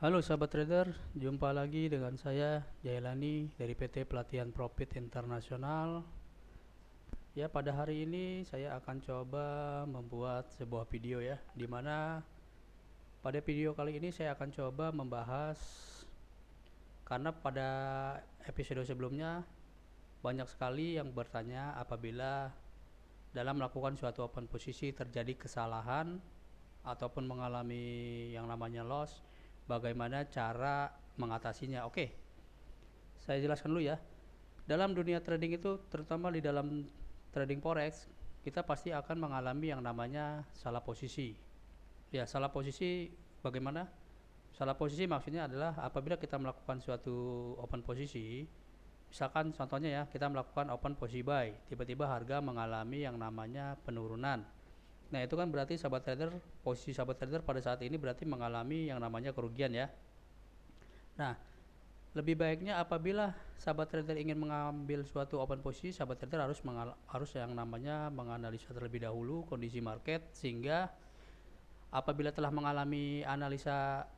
Halo sahabat trader, jumpa lagi dengan saya Jailani dari PT Pelatihan Profit Internasional. Ya, pada hari ini saya akan coba membuat sebuah video ya, dimana pada video kali ini saya akan coba membahas, karena pada episode sebelumnya banyak sekali yang bertanya apabila dalam melakukan suatu open posisi terjadi kesalahan ataupun mengalami yang namanya loss, bagaimana cara mengatasinya. Oke, saya jelaskan dulu ya. Dalam dunia trading itu, terutama di dalam trading forex, kita pasti akan mengalami yang namanya salah posisi. Ya, salah posisi bagaimana? Salah posisi maksudnya adalah apabila kita melakukan suatu open posisi, misalkan contohnya ya, kita melakukan open posisi buy, tiba-tiba harga mengalami yang namanya penurunan. Nah, itu kan berarti sahabat trader, posisi sahabat trader pada saat ini berarti mengalami yang namanya kerugian ya. Nah, lebih baiknya apabila sahabat trader ingin mengambil suatu open posisi, sahabat trader harus yang namanya menganalisa terlebih dahulu kondisi market, sehingga apabila telah mengalami analisa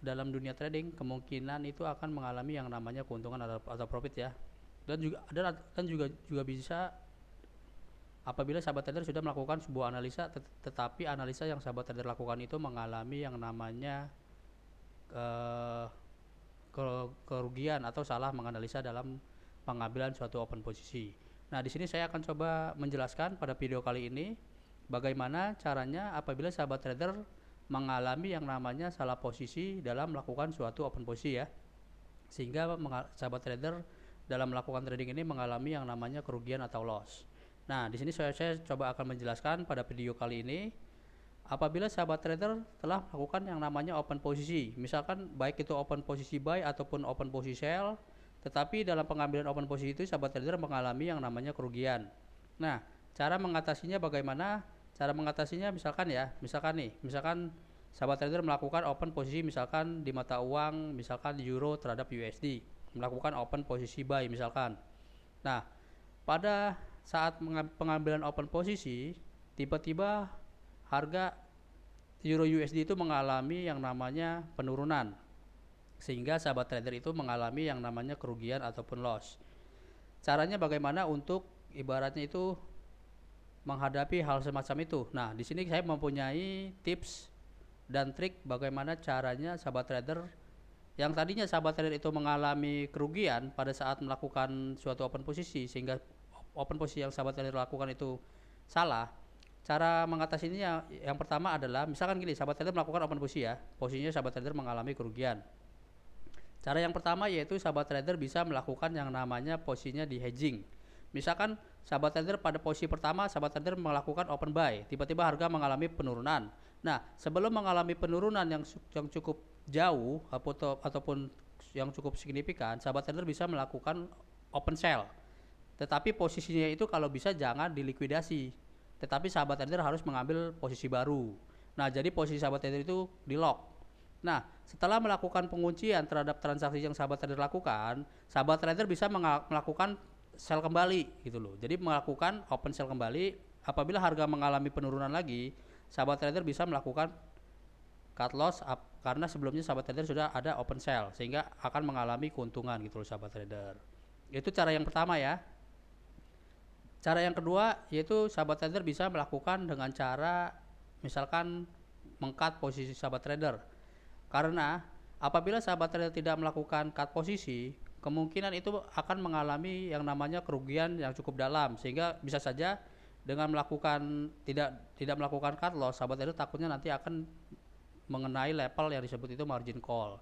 dalam dunia trading, kemungkinan itu akan mengalami yang namanya keuntungan atau profit ya. Dan juga bisa apabila sahabat trader sudah melakukan sebuah analisa, tetapi analisa yang sahabat trader lakukan itu mengalami yang namanya eh, kerugian atau salah menganalisa dalam pengambilan suatu open posisi. Nah, di sini saya akan coba menjelaskan pada video kali ini bagaimana caranya apabila sahabat trader mengalami yang namanya salah posisi dalam melakukan suatu open posisi ya. Sehingga sahabat trader dalam melakukan trading ini mengalami yang namanya kerugian atau loss. Nah, di sini saya coba akan menjelaskan pada video kali ini apabila sahabat trader telah melakukan yang namanya open posisi, misalkan baik itu open posisi buy ataupun open posisi sell, tetapi dalam pengambilan open posisi itu sahabat trader mengalami yang namanya kerugian. Nah, cara mengatasinya bagaimana? Cara mengatasinya misalkan sahabat trader melakukan open posisi misalkan di mata uang, misalkan euro terhadap USD, melakukan open posisi buy misalkan. Nah, pada saat pengambilan open posisi, tiba-tiba harga euro USD itu mengalami yang namanya penurunan, sehingga sahabat trader itu mengalami yang namanya kerugian ataupun loss. Caranya bagaimana untuk ibaratnya itu menghadapi hal semacam itu? Nah, di sini saya mempunyai tips dan trik bagaimana caranya sahabat trader yang tadinya sahabat trader itu mengalami kerugian pada saat melakukan suatu open posisi, sehingga open posisi yang sahabat trader lakukan itu salah. Cara mengatasinya yang pertama adalah misalkan gini, sahabat trader melakukan open posisi ya, posisinya sahabat trader mengalami kerugian. Cara yang pertama yaitu sahabat trader bisa melakukan yang namanya posisinya di hedging. Misalkan sahabat trader pada posisi pertama sahabat trader melakukan open buy, tiba-tiba harga mengalami penurunan. Nah, sebelum mengalami penurunan yang cukup jauh ataupun yang cukup signifikan, sahabat trader bisa melakukan open sell. Tetapi posisinya itu kalau bisa jangan dilikuidasi. Tetapi sahabat trader harus mengambil posisi baru. Nah, jadi posisi sahabat trader itu di lock. Nah, setelah melakukan penguncian terhadap transaksi yang sahabat trader lakukan, sahabat trader bisa melakukan sell kembali gitu loh. Jadi melakukan open sell kembali. Apabila harga mengalami penurunan lagi, sahabat trader bisa melakukan cut loss karena sebelumnya sahabat trader sudah ada open sell, sehingga akan mengalami keuntungan gitu loh sahabat trader. Itu cara yang pertama ya. Cara yang kedua yaitu sahabat trader bisa melakukan dengan cara misalkan mengcut posisi sahabat trader. Karena apabila sahabat trader tidak melakukan cut posisi, kemungkinan itu akan mengalami yang namanya kerugian yang cukup dalam, sehingga bisa saja dengan melakukan tidak melakukan cut loss, sahabat trader takutnya nanti akan mengenai level yang disebut itu margin call.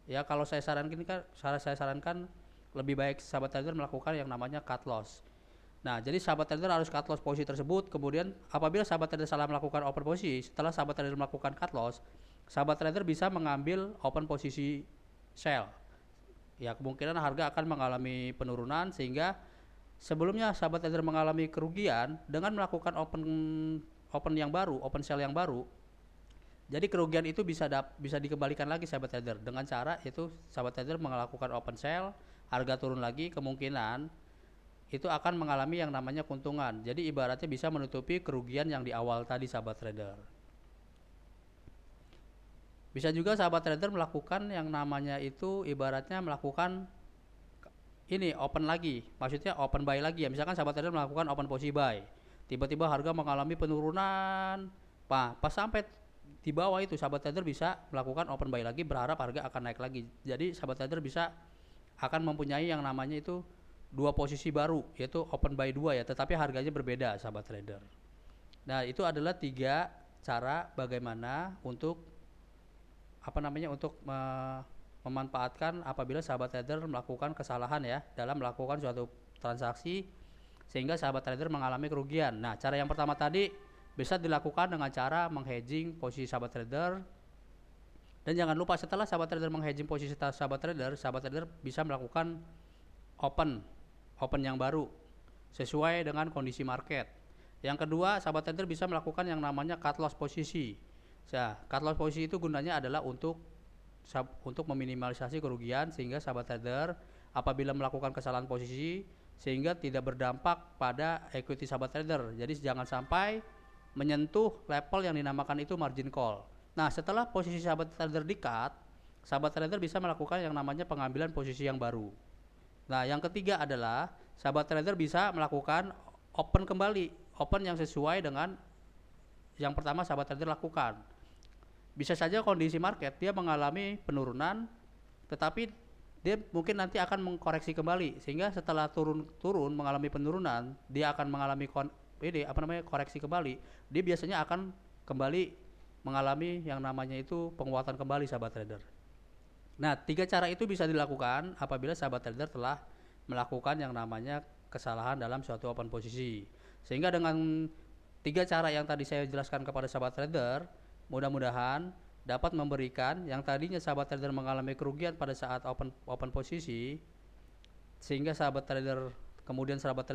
Ya, kalau saya sarankan lebih baik sahabat trader melakukan yang namanya cut loss. Nah, jadi sahabat trader harus cut loss posisi tersebut. Kemudian apabila sahabat trader salah melakukan open posisi, setelah sahabat trader melakukan cut loss, sahabat trader bisa mengambil open posisi sell. Ya, kemungkinan harga akan mengalami penurunan, sehingga sebelumnya sahabat trader mengalami kerugian dengan melakukan open yang baru, open sell yang baru. Jadi kerugian itu bisa dikembalikan lagi sahabat trader dengan cara itu sahabat trader melakukan open sell, harga turun lagi, kemungkinan itu akan mengalami yang namanya keuntungan. Jadi ibaratnya bisa menutupi kerugian yang di awal tadi sahabat trader. Bisa juga sahabat trader melakukan yang namanya itu ibaratnya melakukan ini open lagi, maksudnya open buy lagi ya. Misalkan sahabat trader melakukan open posisi buy, tiba-tiba harga mengalami penurunan, pas sampai di bawah itu sahabat trader bisa melakukan open buy lagi, berharap harga akan naik lagi. Jadi sahabat trader bisa akan mempunyai yang namanya itu dua posisi baru, yaitu open buy dua ya, tetapi harganya berbeda sahabat trader. Nah itu adalah tiga cara bagaimana untuk untuk memanfaatkan apabila sahabat trader melakukan kesalahan ya dalam melakukan suatu transaksi sehingga sahabat trader mengalami kerugian. Nah, cara yang pertama tadi bisa dilakukan dengan cara menghedging posisi sahabat trader. Dan jangan lupa setelah sahabat trader menghedging posisi sahabat trader bisa melakukan open yang baru sesuai dengan kondisi market. Yang kedua, sahabat trader bisa melakukan yang namanya cut loss posisi. Nah, cut loss posisi itu gunanya adalah untuk meminimalisasi kerugian sehingga sahabat trader apabila melakukan kesalahan posisi sehingga tidak berdampak pada equity sahabat trader. Jadi jangan sampai menyentuh level yang dinamakan itu margin call. Nah, setelah posisi sahabat trader di-cut, sahabat trader bisa melakukan yang namanya pengambilan posisi yang baru. Nah, yang ketiga adalah sahabat trader bisa melakukan open kembali, open yang sesuai dengan yang pertama sahabat trader lakukan. Bisa saja kondisi market dia mengalami penurunan, tetapi dia mungkin nanti akan mengkoreksi kembali sehingga setelah turun mengalami penurunan, dia akan mengalami koreksi kembali. Dia biasanya akan kembali mengalami yang namanya itu penguatan kembali sahabat trader. Nah, tiga cara itu bisa dilakukan apabila sahabat trader telah melakukan yang namanya kesalahan dalam suatu open posisi. Sehingga dengan tiga cara yang tadi saya jelaskan kepada sahabat trader, mudah-mudahan dapat memberikan yang tadinya sahabat trader mengalami kerugian pada saat open posisi, sehingga sahabat trader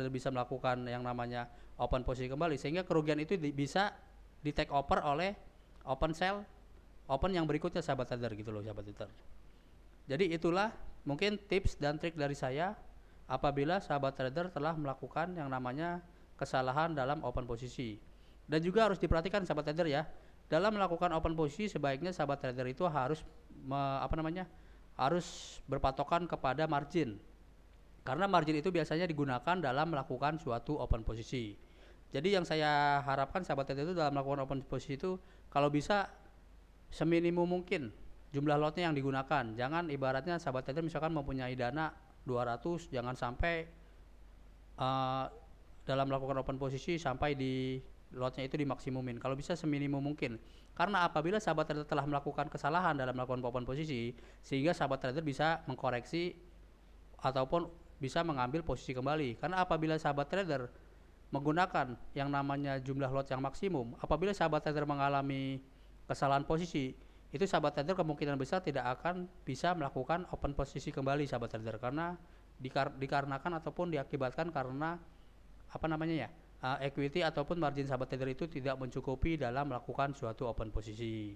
bisa melakukan yang namanya open posisi kembali, sehingga kerugian itu bisa di take over oleh open yang berikutnya sahabat trader gitu loh sahabat trader. Jadi itulah mungkin tips dan trik dari saya apabila sahabat trader telah melakukan yang namanya kesalahan dalam open posisi. Dan juga harus diperhatikan sahabat trader ya, dalam melakukan open posisi sebaiknya sahabat trader itu harus harus berpatokan kepada margin. Karena margin itu biasanya digunakan dalam melakukan suatu open posisi. Jadi yang saya harapkan sahabat trader itu dalam melakukan open posisi itu kalau bisa seminimum mungkin jumlah lotnya yang digunakan. Jangan ibaratnya sahabat trader misalkan mempunyai dana 200, jangan sampai dalam melakukan open posisi sampai di lotnya itu dimaksimumin. Kalau bisa seminimum mungkin. Karena apabila sahabat trader telah melakukan kesalahan dalam melakukan open posisi, sehingga sahabat trader bisa mengkoreksi ataupun bisa mengambil posisi kembali. Karena apabila sahabat trader menggunakan yang namanya jumlah lot yang maksimum, apabila sahabat trader mengalami kesalahan posisi, itu sahabat trader kemungkinan besar tidak akan bisa melakukan open posisi kembali sahabat trader, karena dikarenakan ataupun diakibatkan karena equity ataupun margin sahabat trader itu tidak mencukupi dalam melakukan suatu open posisi.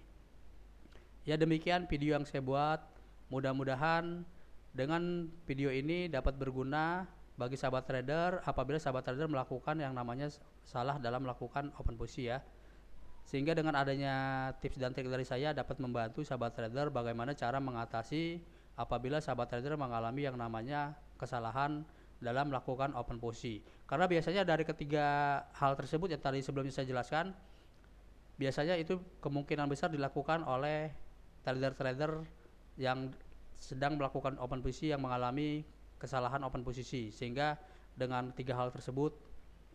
Ya, demikian video yang saya buat. Mudah-mudahan dengan video ini dapat berguna bagi sahabat trader apabila sahabat trader melakukan yang namanya salah dalam melakukan open posisi ya. Sehingga dengan adanya tips dan trik dari saya dapat membantu sahabat trader bagaimana cara mengatasi apabila sahabat trader mengalami yang namanya kesalahan dalam melakukan open posisi. Karena biasanya dari ketiga hal tersebut yang tadi sebelumnya saya jelaskan, biasanya itu kemungkinan besar dilakukan oleh trader-trader yang sedang melakukan open posisi yang mengalami kesalahan open posisi. Sehingga dengan tiga hal tersebut,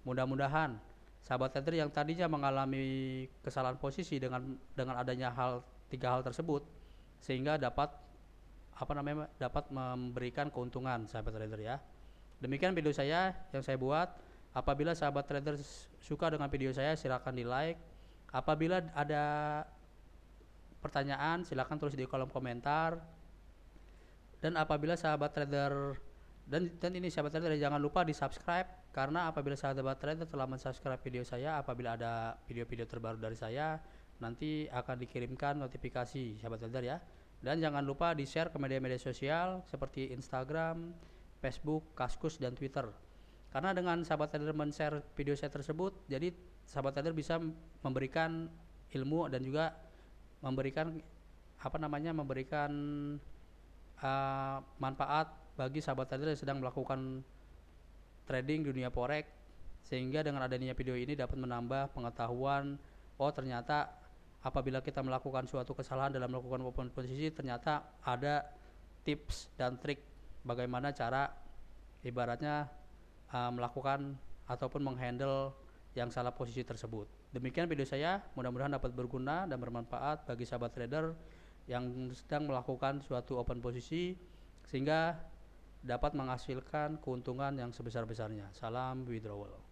mudah-mudahan sahabat trader yang tadinya mengalami kesalahan posisi dengan adanya tiga hal tersebut, sehingga dapat memberikan keuntungan sahabat trader ya. Demikian video saya yang saya buat. Apabila sahabat trader suka dengan video saya, silakan di like. Apabila ada pertanyaan, silakan tulis di kolom komentar. Dan apabila sahabat trader dan ini sahabat trader jangan lupa di subscribe, karena apabila sahabat trader telah mensubscribe video saya, apabila ada video-video terbaru dari saya nanti akan dikirimkan notifikasi sahabat trader ya. Dan jangan lupa di share ke media-media sosial seperti Instagram, Facebook, Kaskus, dan Twitter. Karena dengan sahabat trader men-share video saya tersebut, jadi sahabat trader bisa memberikan ilmu dan juga memberikan memberikan manfaat bagi sahabat trader yang sedang melakukan trading dunia forex, sehingga dengan adanya video ini dapat menambah pengetahuan. Oh, ternyata apabila kita melakukan suatu kesalahan dalam melakukan open posisi, ternyata ada tips dan trik bagaimana cara ibaratnya melakukan ataupun menghandle yang salah posisi tersebut. Demikian video saya, mudah-mudahan dapat berguna dan bermanfaat bagi sahabat trader yang sedang melakukan suatu open posisi, sehingga dapat menghasilkan keuntungan yang sebesar-besarnya. Salam withdrawal.